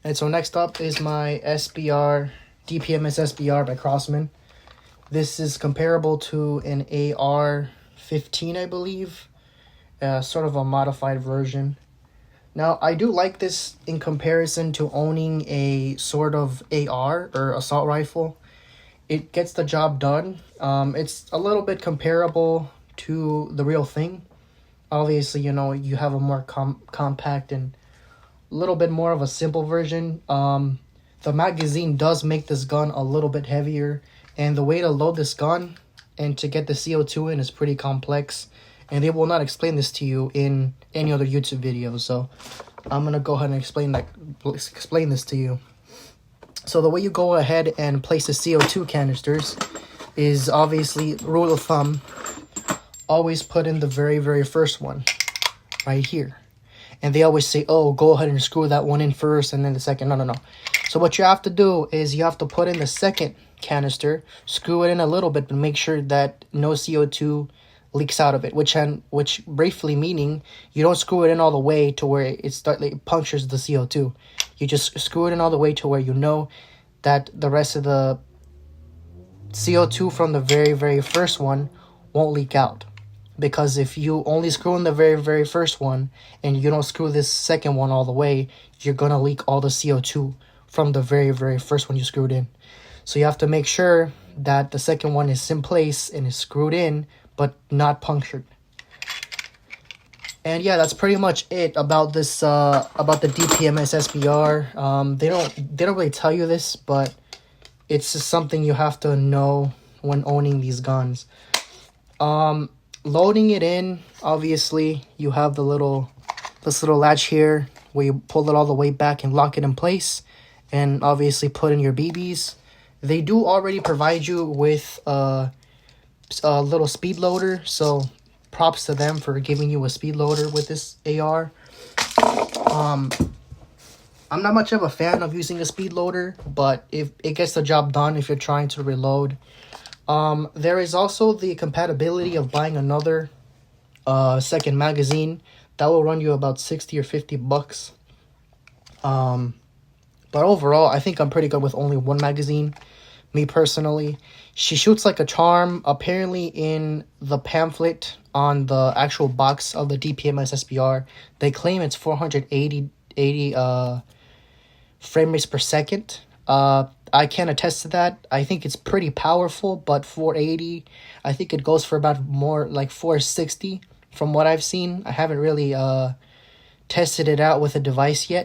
And so next up is my SBR, Dpms SBR by Crosman. This is comparable to an AR-15, I believe. Sort of a modified version. Now, I do like this in comparison to owning a sort of AR or assault rifle. It gets the job done. It's a little bit comparable to the real thing. Obviously, you know, you have a more compact and a little bit more of a simple version. The magazine does make this gun a little bit heavier, and the way to load this gun and to get the CO2 in is pretty complex, and they will not explain this to you in any other YouTube videos. So I'm gonna go ahead and explain this to you. So the way you go ahead and place the CO2 canisters is, obviously, rule of thumb, always put in the very first one right here. And they always say, oh, go ahead and screw that one in first and then the second. No. So what you have to do is you have to put in the second canister, screw it in a little bit, but make sure that no CO2 leaks out of it, which briefly meaning you don't screw it in all the way to where it punctures the CO2. You just screw it in all the way to where you know that the rest of the CO2 from the very first one won't leak out. Because if you only screw in the very first one and you don't screw this second one all the way, you're going to leak all the CO2 from the very first one you screwed in. So you have to make sure that the second one is in place and is screwed in, but not punctured. And yeah, that's pretty much it about this, about the Dpms SBR. They don't really tell you this, but it's just something you have to know when owning these guns. Loading it in, obviously, you have this little latch here where you pull it all the way back and lock it in place, and obviously put in your BBs. They do already provide you with a little speed loader, so props to them for giving you a speed loader with this AR. I'm not much of a fan of using a speed loader, but if it gets the job done if you're trying to reload. There is also the compatibility of buying another second magazine. That will run you about 60 or 50 bucks. But overall, I think I'm pretty good with only one magazine. Me personally, she shoots like a charm. Apparently, in the pamphlet on the actual box of the Dpms SBR, they claim it's 480 frame rates per second. I can attest to that. I think it's pretty powerful, but 480, I think it goes for about more like 460 from what I've seen. I haven't really tested it out with a device yet,